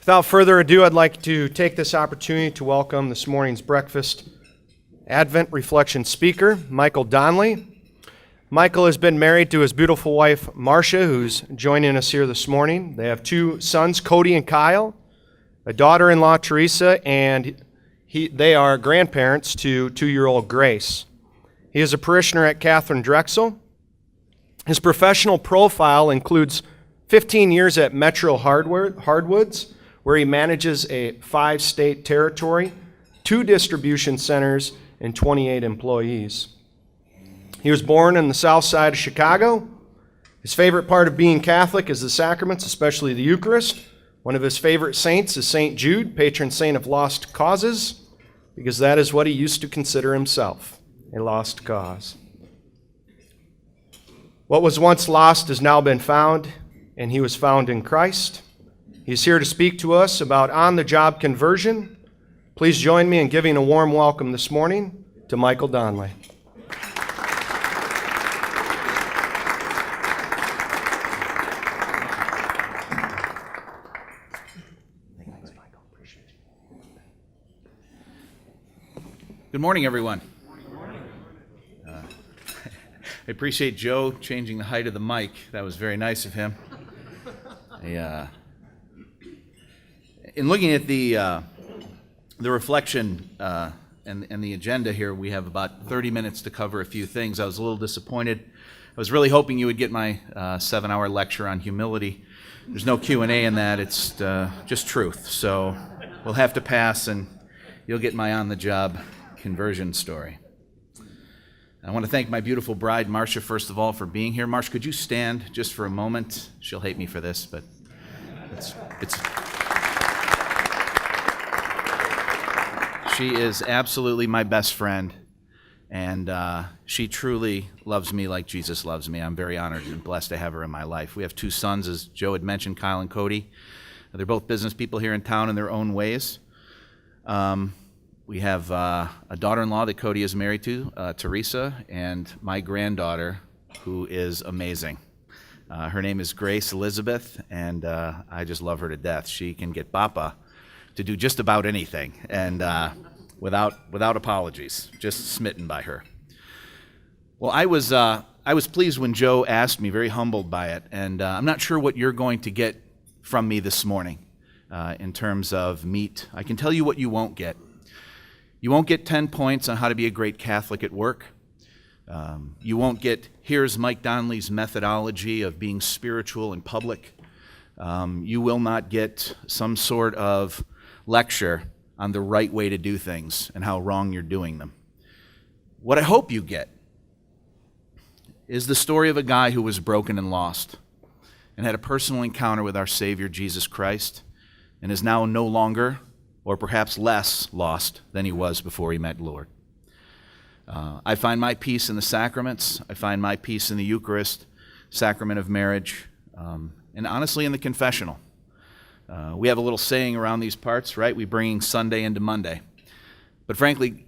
Without further ado, I'd like to take this opportunity to welcome this morning's breakfast Advent Reflection speaker, Michael Donnelly. Michael has been married to his beautiful wife, Marcia, who's joining us here this morning. They have two sons, Cody and Kyle, a daughter-in-law, Teresa, and they are grandparents to 2-year-old Grace. He is a parishioner at Catherine Drexel. His professional profile includes 15 years at Metro Hardwoods, where he manages a 5-state territory, 2 distribution centers, and 28 employees. He was born in the south side of Chicago. His favorite part of being Catholic is the sacraments, especially the Eucharist. One of his favorite saints is St. Jude, patron saint of lost causes, because that is what he used to consider himself, a lost cause. What was once lost has now been found, and he was found in Christ. He's here to speak to us about on-the-job conversion. Please join me in giving a warm welcome this morning to Michael Donnelly. Good morning, everyone. I appreciate Joe changing the height of the mic. That was very nice of him. In looking at the reflection and the agenda here, we have about 30 minutes to cover a few things. I was a little disappointed. I was really hoping you would get my 7-hour lecture on humility. There's no Q&A in that. It's just truth. So we'll have to pass, and you'll get my on-the-job conversion story. I want to thank my beautiful bride, Marcia, first of all, for being here. Marcia, could you stand just for a moment? She'll hate me for this, but she is absolutely my best friend, and she truly loves me like Jesus loves me. I'm very honored and blessed to have her in my life. We have 2 sons, as Joe had mentioned, Kyle and Cody. They're both business people here in town in their own ways. We have a daughter-in-law that Cody is married to, Teresa, and my granddaughter, who is amazing. Her name is Grace Elizabeth, and I just love her to death. She can get Papa to do just about anything, and without apologies, just smitten by her. Well, I was pleased when Joe asked me, very humbled by it, and I'm not sure what you're going to get from me this morning in terms of meat. I can tell you what you won't get. You won't get 10 points on how to be a great Catholic at work. You won't get, here's Mike Donnelly's methodology of being spiritual in public. You will not get some sort of lecture on the right way to do things and how wrong you're doing them. What I hope you get is the story of a guy who was broken and lost and had a personal encounter with our Savior, Jesus Christ, and is now no longer, or perhaps less, lost than he was before he met Lord. I find my peace in the sacraments. I find my peace in the Eucharist, sacrament of marriage, and honestly in the confessional. We have a little saying around these parts, right? We bring Sunday into Monday. But frankly,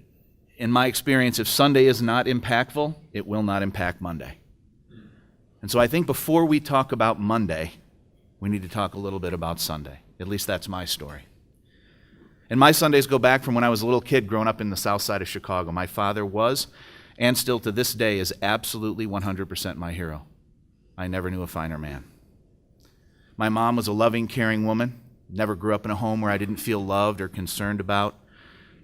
in my experience, if Sunday is not impactful, it will not impact Monday. And so I think before we talk about Monday, we need to talk a little bit about Sunday. At least that's my story. And my Sundays go back from when I was a little kid growing up in the south side of Chicago. My father was, and still to this day is, absolutely 100% my hero. I never knew a finer man. My mom was a loving, caring woman. Never grew up in a home where I didn't feel loved or concerned about.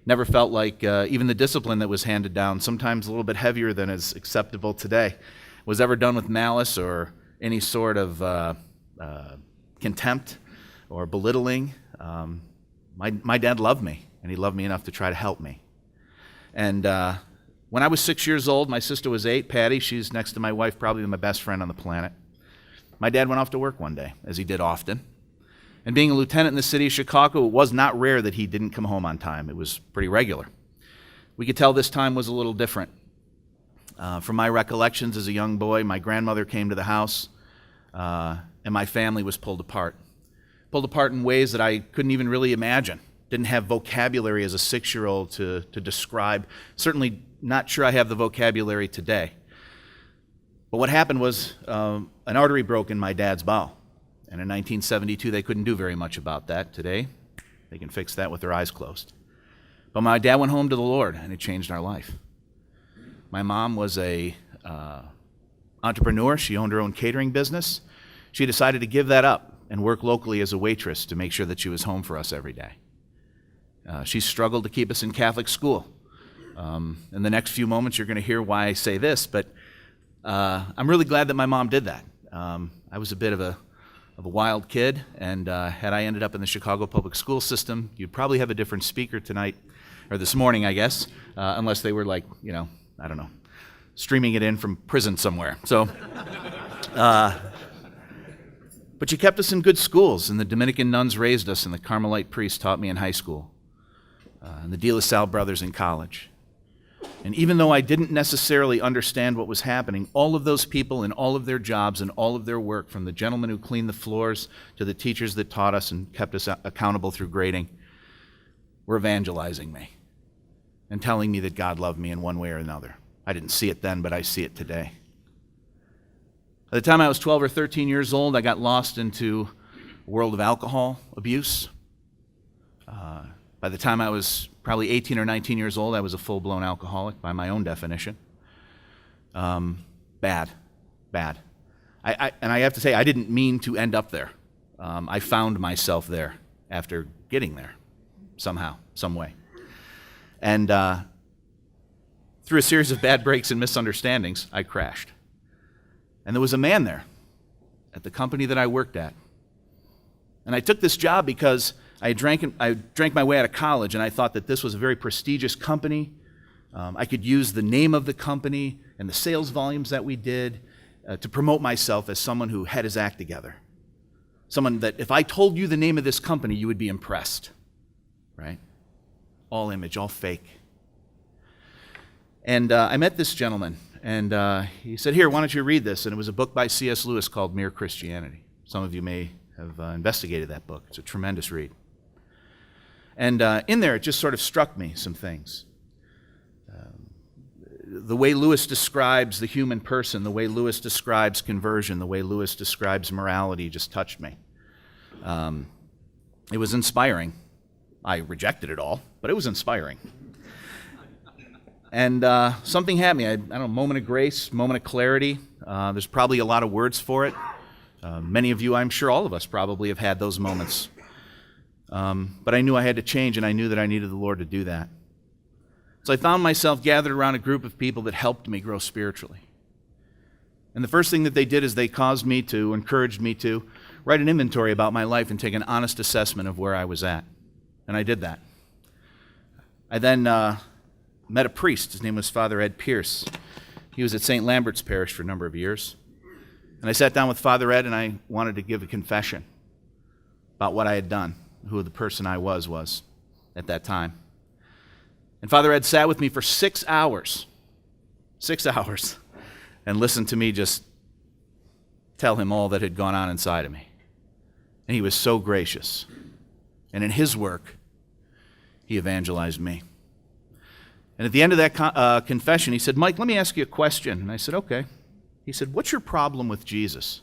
Never felt like even the discipline that was handed down, sometimes a little bit heavier than is acceptable today, was ever done with malice or any sort of contempt or belittling. My dad loved me, and he loved me enough to try to help me. And when I was 6 years old, my sister was 8, Patty, she's next to my wife, probably my best friend on the planet. My dad went off to work one day, as he did often. And being a lieutenant in the city of Chicago, it was not rare that he didn't come home on time. It was pretty regular. We could tell this time was a little different. From my recollections as a young boy, my grandmother came to the house, and my family was pulled apart. Pulled apart in ways that I couldn't even really imagine. Didn't have vocabulary as a 6-year-old to describe. Certainly not sure I have the vocabulary today. But what happened was an artery broke in my dad's bowel. And in 1972, they couldn't do very much about that. Today, they can fix that with their eyes closed. But my dad went home to the Lord, and it changed our life. My mom was a entrepreneur. She owned her own catering business. She decided to give that up and work locally as a waitress to make sure that she was home for us every day. She struggled to keep us in Catholic school. In the next few moments, you're going to hear why I say this, but I'm really glad that my mom did that. I was a bit of a wild kid, and had I ended up in the Chicago public school system, you'd probably have a different speaker tonight, or this morning, I guess, unless they were like, I don't know, streaming it in from prison somewhere. So, but she kept us in good schools, and the Dominican nuns raised us, and the Carmelite priest taught me in high school, and the De La Salle brothers in college. And even though I didn't necessarily understand what was happening, all of those people in all of their jobs and all of their work, from the gentlemen who cleaned the floors to the teachers that taught us and kept us accountable through grading, were evangelizing me and telling me that God loved me in one way or another. I didn't see it then, but I see it today. By the time I was 12 or 13 years old, I got lost into a world of alcohol abuse. By the time I was probably 18 or 19 years old, I was a full-blown alcoholic by my own definition. Bad. And I have to say, I didn't mean to end up there. I found myself there after getting there somehow, some way. And through a series of bad breaks and misunderstandings, I crashed. And there was a man there at the company that I worked at. And I took this job because I drank my way out of college, and I thought that this was a very prestigious company. I could use the name of the company and the sales volumes that we did to promote myself as someone who had his act together. Someone that if I told you the name of this company, you would be impressed, right? All image, all fake. And I met this gentleman, and he said, "Here, why don't you read this?" And it was a book by C.S. Lewis called Mere Christianity. Some of you may have investigated that book. It's a tremendous read. And in there, it just sort of struck me some things. The way Lewis describes the human person, the way Lewis describes conversion, the way Lewis describes morality just touched me. It was inspiring. I rejected it all, but it was inspiring. And something happened. I don't know, moment of grace, moment of clarity. There's probably a lot of words for it. Many of you, I'm sure all of us probably have had those moments. But I knew I had to change, and I knew that I needed the Lord to do that. So I found myself gathered around a group of people that helped me grow spiritually. And the first thing that they did is they encouraged me to write an inventory about my life and take an honest assessment of where I was at. And I did that. I then met a priest. His name was Father Ed Pierce. He was at St. Lambert's Parish for a number of years. And I sat down with Father Ed, and I wanted to give a confession about what I had done, who the person I was at that time. And Father Ed sat with me for 6 hours, and listened to me just tell him all that had gone on inside of me. And he was so gracious. And in his work, he evangelized me. And at the end of that confession, he said, "Mike, let me ask you a question." And I said, "Okay." He said, "What's your problem with Jesus?"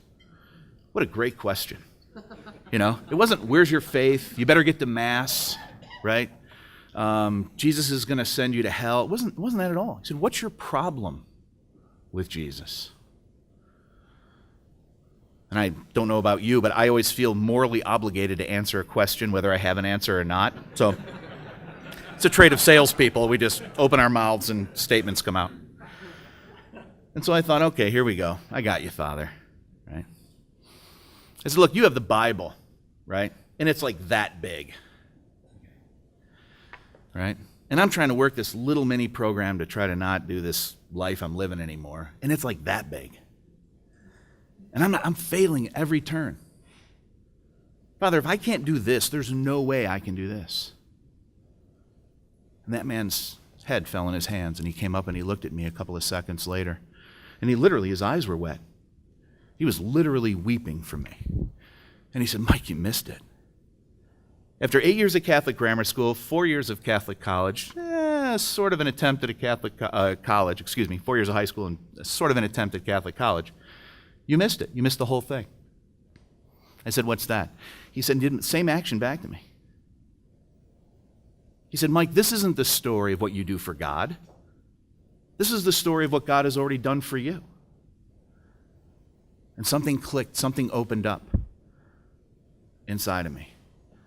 What a great question. It wasn't, "Where's your faith? You better get to Mass," right? Jesus is going to send you to hell. It wasn't that at all. He said, "What's your problem with Jesus?" And I don't know about you, but I always feel morally obligated to answer a question whether I have an answer or not. So it's a trait of salespeople. We just open our mouths and statements come out. And so I thought, okay, here we go. I got you, Father, right? I said, "Look, you have the Bible, right? And it's like that big, right? And I'm trying to work this little mini program to try to not do this life I'm living anymore. And it's like that big. And I'm failing every turn. Father, if I can't do this, there's no way I can do this." And that man's head fell in his hands, and he came up and he looked at me a couple of seconds later. And his eyes were wet. He was literally weeping for me. And he said, "Mike, you missed it. After 8 years of Catholic grammar school, 4 years of Catholic college, sort of an attempt at a Catholic college, 4 years of high school and sort of an attempt at Catholic college, you missed it. You missed the whole thing." I said, "What's that?" He said, did the same action back to me. He said, "Mike, this isn't the story of what you do for God. This is the story of what God has already done for you." And something clicked, something opened up inside of me.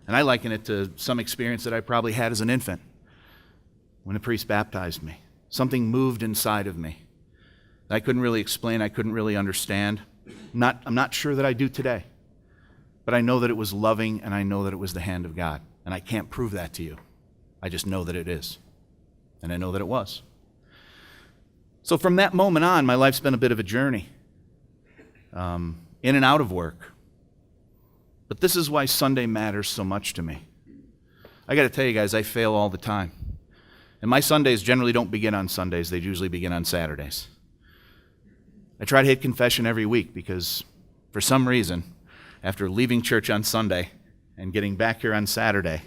And I liken it to some experience that I probably had as an infant when a priest baptized me. Something moved inside of me that I couldn't really explain, I couldn't really understand. I'm not sure that I do today. But I know that it was loving, and I know that it was the hand of God. And I can't prove that to you. I just know that it is. And I know that it was. So from that moment on, my life's been a bit of a journey. In and out of work. But this is why Sunday matters so much to me. I got to tell you guys, I fail all the time. And my Sundays generally don't begin on Sundays. They usually begin on Saturdays. I try to hit confession every week because for some reason, after leaving church on Sunday and getting back here on Saturday,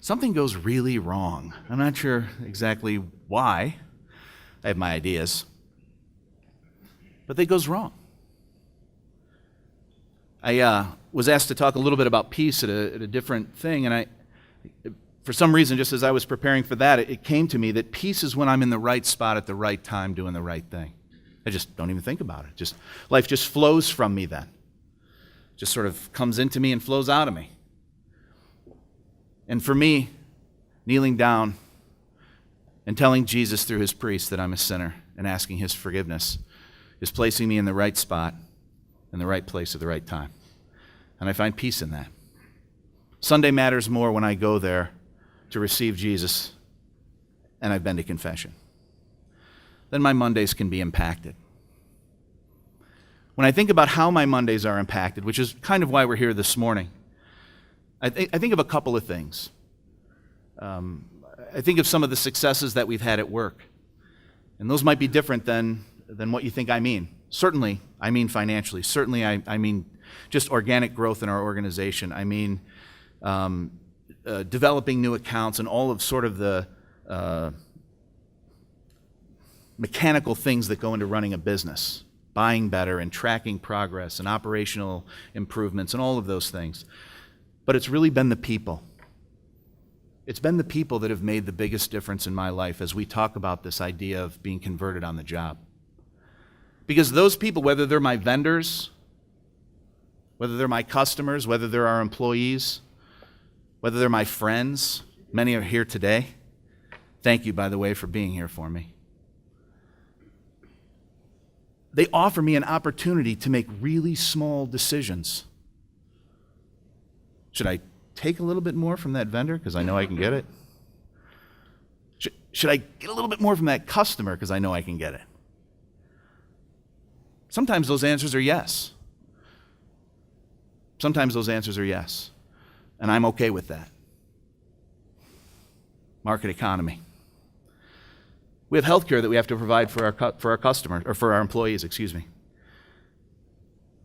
something goes really wrong. I'm not sure exactly why. I have my ideas. But it goes wrong. I was asked to talk a little bit about peace at a different thing, and for some reason, just as I was preparing for that, it came to me that peace is when I'm in the right spot at the right time doing the right thing. I just don't even think about it. Life just flows from me then. Just sort of comes into me and flows out of me. And for me, kneeling down and telling Jesus through his priest that I'm a sinner and asking his forgiveness is placing me in the right spot, in the right place at the right time. And I find peace in that. Sunday matters more when I go there to receive Jesus and I've been to confession. Then my Mondays can be impacted. When I think about how my Mondays are impacted, which is kind of why we're here this morning, I think of a couple of things. I think of some of the successes that we've had at work. And those might be different than what you think I mean. Certainly, I mean financially. Certainly, I mean just organic growth in our organization. I mean developing new accounts and all of sort of the mechanical things that go into running a business. Buying better and tracking progress and operational improvements and all of those things. But it's really been the people. It's been the people that have made the biggest difference in my life as we talk about this idea of being converted on the job. Because those people, whether they're my vendors, whether they're my customers, whether they're our employees, whether they're my friends, many are here today. Thank you, by the way, for being here for me. They offer me an opportunity to make really small decisions. Should I take a little bit more from that vendor because I know I can get it? Should I get a little bit more from that customer because I know I can get it? Sometimes those answers are yes. Sometimes those answers are yes. And I'm okay with that. Market economy. We have health care that we have to provide for our customers, or for our employees, excuse me.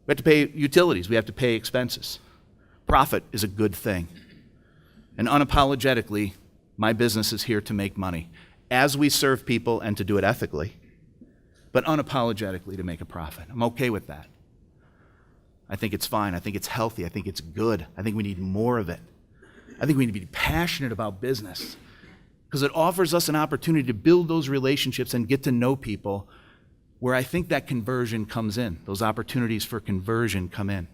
We have to pay utilities. We have to pay expenses. Profit is a good thing. And unapologetically, my business is here to make money as we serve people and to do it ethically, but unapologetically to make a profit. I'm okay with that. I think it's fine. I think it's healthy. I think it's good. I think we need more of it. I think we need to be passionate about business because it offers us an opportunity to build those relationships and get to know people where I think that conversion comes in. Those opportunities for conversion come in.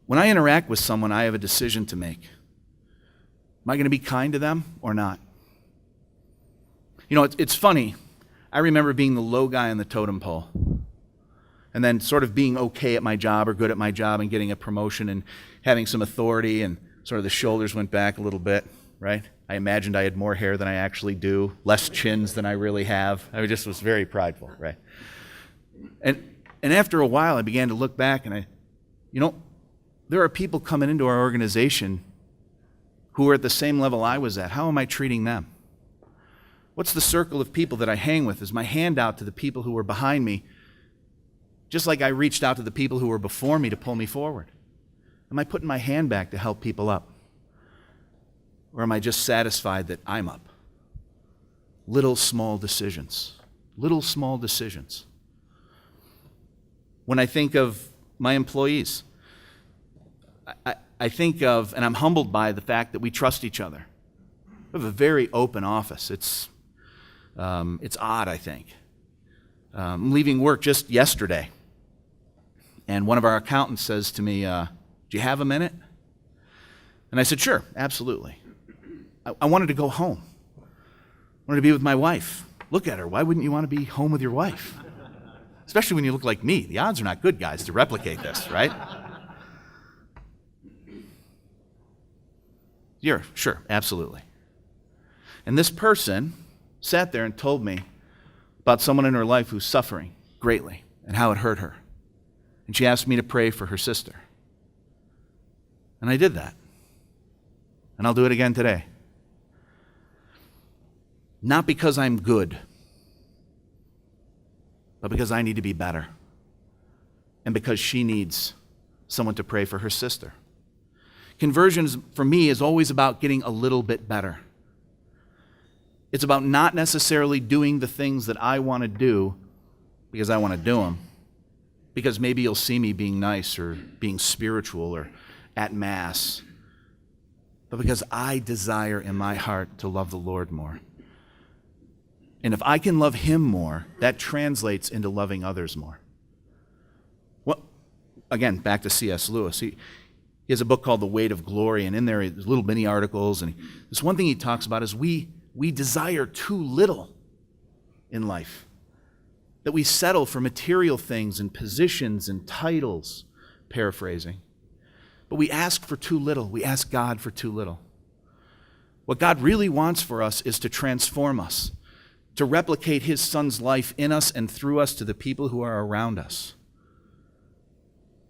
When I interact with someone, I have a decision to make. Am I going to be kind to them or not? You know, it's funny. I remember being the low guy on the totem pole and then sort of being okay at my job or good at my job and getting a promotion and having some authority and sort of the shoulders went back a little bit, right? I imagined I had more hair than I actually do, less chins than I really have. I just was very prideful, right? And after a while, I began to look back and there are people coming into our organization who are at the same level I was at. How am I treating them? What's the circle of people that I hang with? Is my hand out to the people who were behind me, just like I reached out to the people who were before me to pull me forward? Am I putting my hand back to help people up? Or am I just satisfied that I'm up? Little small decisions. Little small decisions. When I think of my employees. I think of, and I'm humbled by the fact that we trust each other. We have a very open office. It's odd, I think. I'm leaving work just yesterday, and one of our accountants says to me, do you have a minute? And I said, sure, absolutely. I wanted to go home. I wanted to be with my wife. Look at her. Why wouldn't you want to be home with your wife? Especially when you look like me. The odds are not good, guys, to replicate this, right? Yeah, sure, absolutely. And this person sat there and told me about someone in her life who's suffering greatly and how it hurt her. And she asked me to pray for her sister. And I did that. And I'll do it again today. Not because I'm good, but because I need to be better. And because she needs someone to pray for her sister. Conversion, for me, is always about getting a little bit better. It's about not necessarily doing the things that I want to do because I want to do them, because maybe you'll see me being nice or being spiritual or at Mass, but because I desire in my heart to love the Lord more. And if I can love Him more, that translates into loving others more. Well, again, back to C.S. Lewis. He has a book called The Weight of Glory, and in there, there's little mini articles, and this one thing he talks about is we desire too little in life, that we settle for material things and positions and titles, paraphrasing. But we ask for too little. We ask God for too little. What God really wants for us is to transform us, to replicate His Son's life in us and through us to the people who are around us.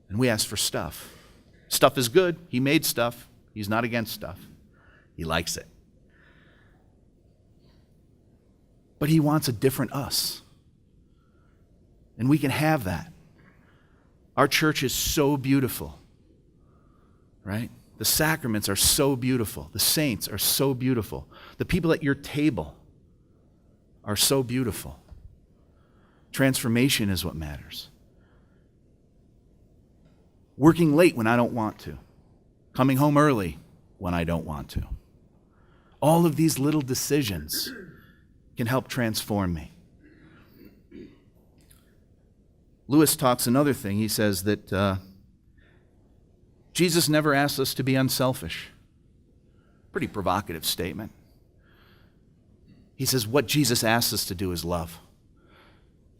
And we ask for stuff. Stuff is good. He made stuff. He's not against stuff. He likes it. But He wants a different us. And we can have that. Our church is so beautiful, right? The sacraments are so beautiful. The saints are so beautiful. The people at your table are so beautiful. Transformation is what matters. Working late when I don't want to. Coming home early when I don't want to. All of these little decisions can help transform me. Lewis talks another thing. He says that Jesus never asked us to be unselfish. Pretty provocative statement. He says what Jesus asks us to do is love.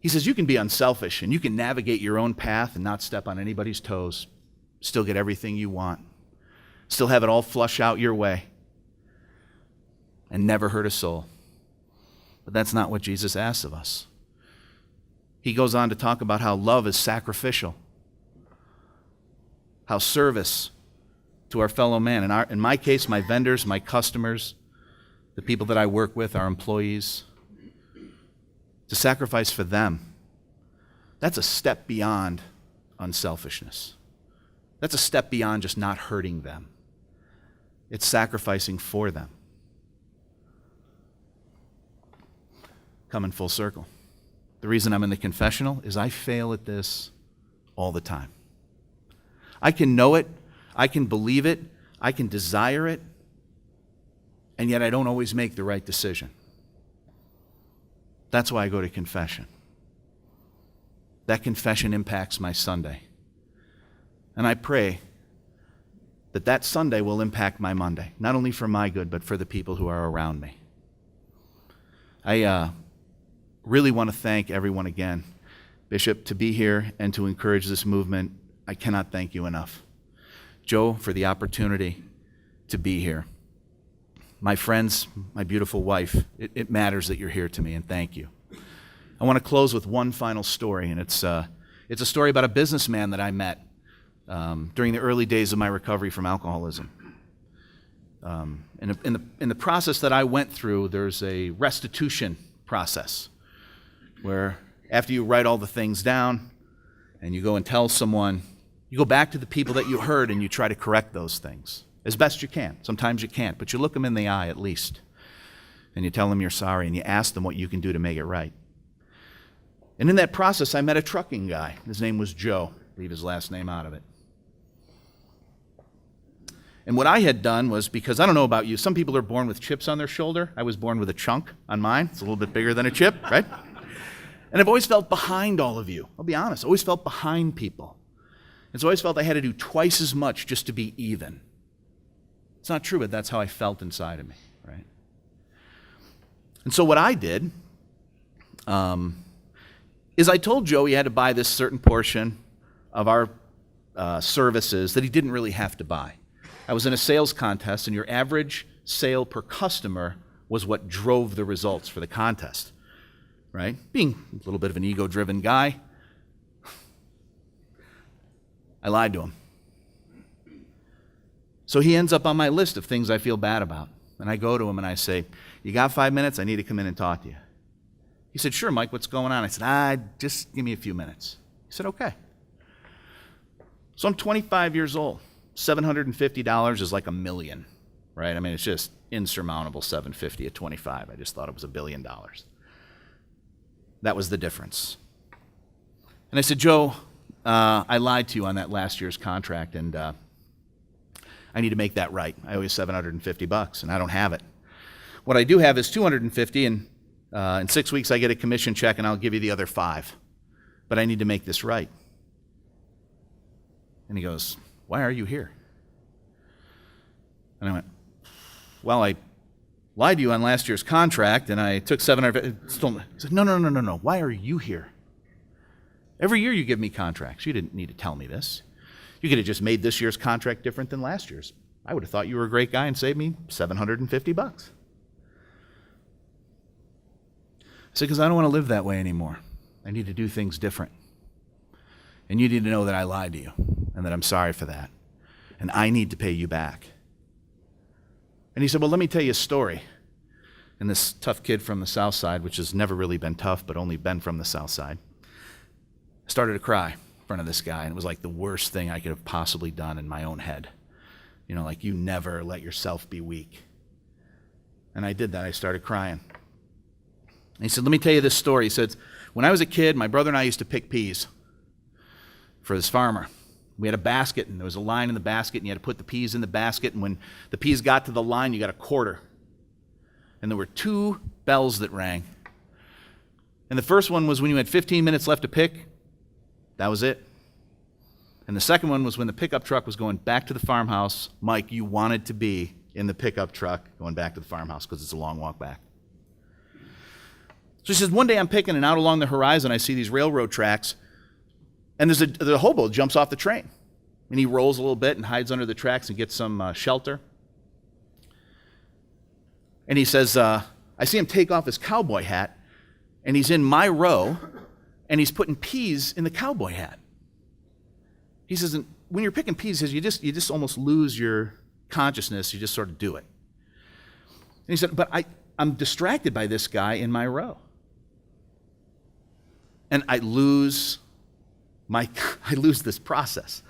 He says you can be unselfish and you can navigate your own path and not step on anybody's toes, still get everything you want, still have it all flush out your way, and never hurt a soul. But that's not what Jesus asks of us. He goes on to talk about how love is sacrificial, how service to our fellow man, in my case, my vendors, my customers, the people that I work with, our employees, to sacrifice for them. That's a step beyond unselfishness. That's a step beyond just not hurting them. It's sacrificing for them. Coming full circle. The reason I'm in the confessional is I fail at this all the time. I can know it, I can believe it, I can desire it, and yet I don't always make the right decision. That's why I go to confession. That confession impacts my Sunday. And I pray that that Sunday will impact my Monday, not only for my good, but for the people who are around me. I really want to thank everyone again, Bishop, to be here and to encourage this movement. I cannot thank you enough. Joe, for the opportunity to be here. My friends, my beautiful wife, it matters that you're here to me, and thank you. I want to close with one final story, and it's a story about a businessman that I met during the early days of my recovery from alcoholism. In the process that I went through, there's a restitution process where after you write all the things down and you go and tell someone, you go back to the people that you hurt and you try to correct those things as best you can. Sometimes you can't, but you look them in the eye at least, and you tell them you're sorry and you ask them what you can do to make it right. And in that process, I met a trucking guy. His name was Joe. leave his last name out of it. And what I had done was, because I don't know about you, some people are born with chips on their shoulder. I was born with a chunk on mine. It's a little bit bigger than a chip, right? And I've always felt behind all of you. I'll be honest, always felt behind people. And so I always felt I had to do twice as much just to be even. It's not true, but that's how I felt inside of me, right? And so what I did is I told Joe he had to buy this certain portion of our services that he didn't really have to buy. I was in a sales contest, and your average sale per customer was what drove the results for the contest, right? Being a little bit of an ego-driven guy, I lied to him. So he ends up on my list of things I feel bad about. And I go to him and I say, "You got 5 minutes? I need to come in and talk to you." He said, "Sure, Mike, what's going on?" I said, "Just give me a few minutes." He said, "Okay." So I'm 25 years old. $750 is like $1 million, right? I mean, it's just insurmountable, 750 at 25. I just thought it was $1 billion. That was the difference. And I said, "Joe, I lied to you on that last year's contract, and I need to make that right. I owe you $750, and I don't have it. What I do have is $250, and in 6 weeks I get a commission check, and I'll give you the other $5. But I need to make this right." And he goes, "Why are you here?" And I went, "Well, I lied to you on last year's contract, and I took $750. He said, No. Why are you here? Every year you give me contracts. You didn't need to tell me this. You could have just made this year's contract different than last year's. I would have thought you were a great guy and saved me $750. I said, "Because I don't want to live that way anymore. I need to do things different. And you need to know that I lied to you and that I'm sorry for that. And I need to pay you back." And he said, "Well, let me tell you a story." And this tough kid from the South Side, which has never really been tough, but only been from the South Side, started to cry in front of this guy. And it was like the worst thing I could have possibly done in my own head. You know, like, you never let yourself be weak. And I did that. I started crying. And he said, "Let me tell you this story." He said, "When I was a kid, my brother and I used to pick peas for this farmer. We had a basket, and there was a line in the basket, and you had to put the peas in the basket, and when the peas got to the line, you got a quarter. And there were 2 bells that rang. And the first one was when you had 15 minutes left to pick. That was it. And the second one was when the pickup truck was going back to the farmhouse. Mike, you wanted to be in the pickup truck going back to the farmhouse because it's a long walk back." So he says, "One day I'm picking, and out along the horizon I see these railroad tracks, and the hobo jumps off the train. And he rolls a little bit and hides under the tracks and gets some shelter. And he says, I see him take off his cowboy hat, and he's in my row, and he's putting peas in the cowboy hat." He says, "And when you're picking peas," he says, you just almost lose your consciousness. You just sort of do it." And he said, "But I'm distracted by this guy in my row. And I lose this process.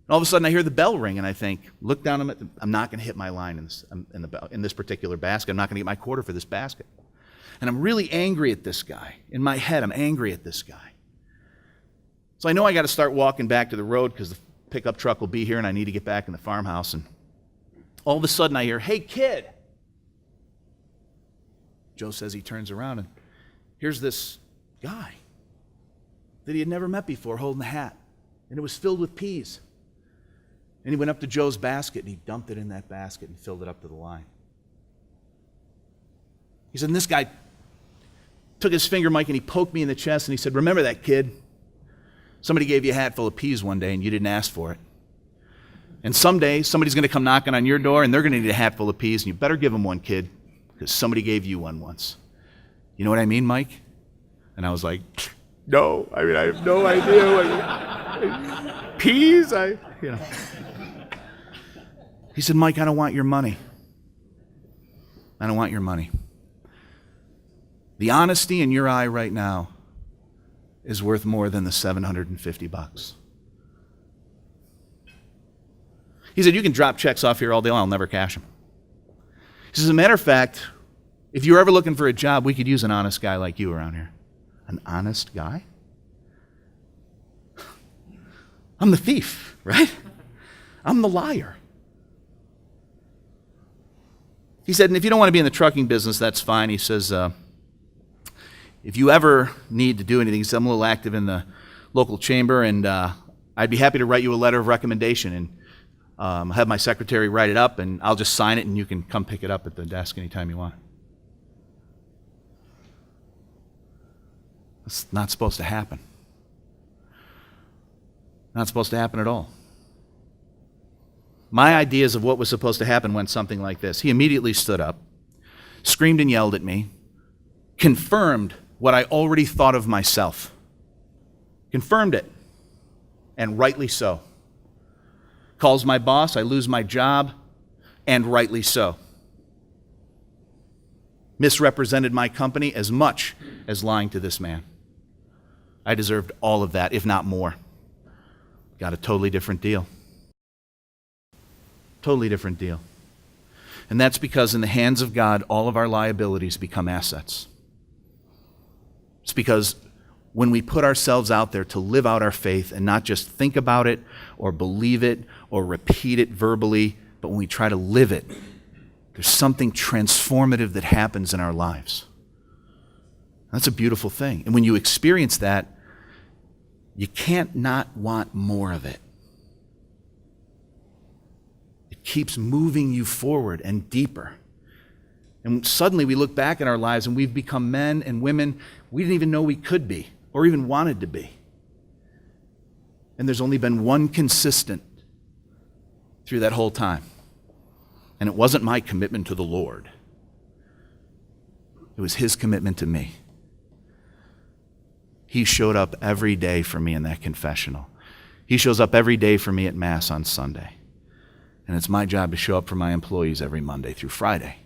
And all of a sudden I hear the bell ring, and I think, look down, I'm not going to hit my line in this particular basket. I'm not going to get my quarter for this basket. And I'm really angry at this guy. In my head, I'm angry at this guy. So I know I got to start walking back to the road because the pickup truck will be here, and I need to get back in the farmhouse. And all of a sudden I hear, 'Hey, kid.' Joe says he turns around, and here's this guy that he had never met before holding a hat, and it was filled with peas. And he went up to Joe's basket, and he dumped it in that basket and filled it up to the line. He said, and this guy took his finger, Mike, and he poked me in the chest, and he said, 'Remember that, kid? Somebody gave you a hat full of peas one day, and you didn't ask for it. And someday, somebody's going to come knocking on your door, and they're going to need a hat full of peas, and you better give them one, kid, because somebody gave you one once. You know what I mean, Mike?' And I was like, no, I have no idea. Peas? He said, 'Mike, I don't want your money. I don't want your money. The honesty in your eye right now is worth more than the $750. He said, 'You can drop checks off here all day long. I'll never cash them.' He says, 'As a matter of fact, if you're ever looking for a job, we could use an honest guy like you around here.' An honest guy? I'm the thief, right? I'm the liar. He said, and if you don't want to be in the trucking business, that's fine. He says, if you ever need to do anything, he said, I'm a little active in the local chamber, and I'd be happy to write you a letter of recommendation, and I'll have my secretary write it up, and I'll just sign it, and you can come pick it up at the desk anytime you want. That's not supposed to happen. Not supposed to happen at all. My ideas of what was supposed to happen went something like this. He immediately stood up, screamed and yelled at me, confirmed what I already thought of myself. Confirmed it, and rightly so. Calls my boss, I lose my job, and rightly so. Misrepresented my company as much as lying to this man. I deserved all of that, if not more. Got a totally different deal. Totally different deal. And that's because in the hands of God, all of our liabilities become assets. It's because when we put ourselves out there to live out our faith and not just think about it or believe it or repeat it verbally, but when we try to live it, there's something transformative that happens in our lives. That's a beautiful thing. And when you experience that, you can't not want more of it. It keeps moving you forward and deeper. And suddenly we look back at our lives and we've become men and women we didn't even know we could be or even wanted to be. And there's only been one consistent through that whole time. And it wasn't my commitment to the Lord. It was His commitment to me. He showed up every day for me in that confessional. He shows up every day for me at Mass on Sunday. And it's my job to show up for my employees every Monday through Friday.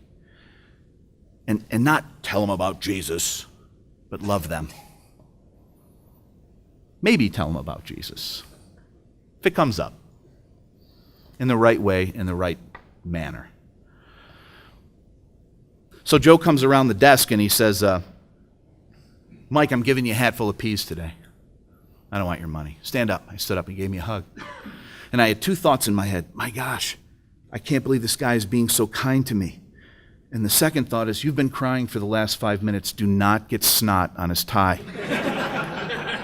And not tell them about Jesus, but love them. Maybe tell them about Jesus, if it comes up, in the right way, in the right manner. So Joe comes around the desk and he says, Mike, I'm giving you a hat full of peas today. I don't want your money. Stand up. I stood up and gave me a hug. And I had two thoughts in my head. My gosh, I can't believe this guy is being so kind to me. And the second thought is, you've been crying for the last 5 minutes. Do not get snot on his tie.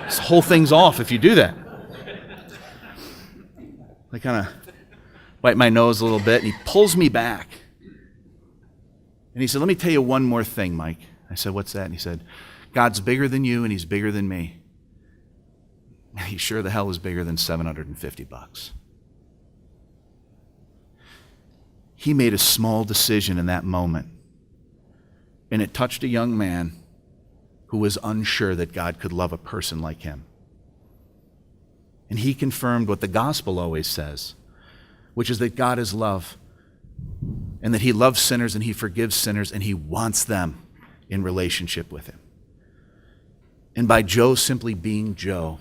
This whole thing's off if you do that. I kind of wipe my nose a little bit, and he pulls me back. And he said, let me tell you one more thing, Mike. I said, what's that? And he said, God's bigger than you, and He's bigger than me. And He sure the hell is bigger than $750. He made a small decision in that moment, and it touched a young man who was unsure that God could love a person like him. And he confirmed what the gospel always says, which is that God is love, and that He loves sinners and He forgives sinners, and He wants them in relationship with Him. And by Joe simply being Joe,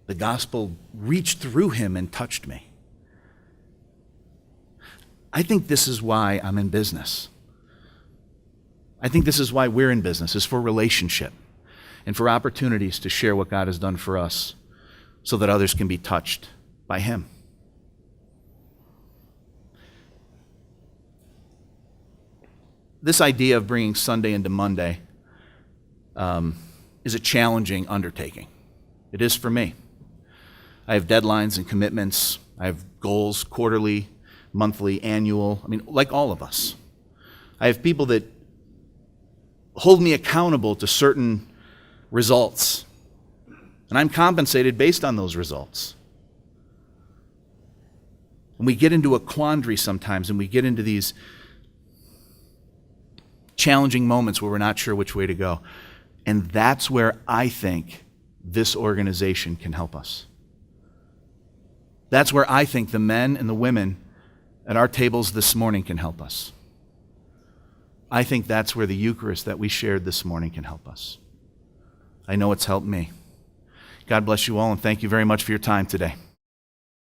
the gospel reached through him and touched me. I think this is why I'm in business. I think this is why we're in business, is for relationship and for opportunities to share what God has done for us so that others can be touched by Him. This idea of bringing Sunday into Monday is a challenging undertaking. It is for me. I have deadlines and commitments. I have goals, quarterly, monthly, annual. I mean, like all of us. I have people that hold me accountable to certain results, and I'm compensated based on those results. And we get into a quandary sometimes, and we get into these challenging moments where we're not sure which way to go. And that's where I think this organization can help us. That's where I think the men and the women at our tables this morning can help us. I think that's where the Eucharist that we shared this morning can help us. I know it's helped me. God bless you all, and thank you very much for your time today.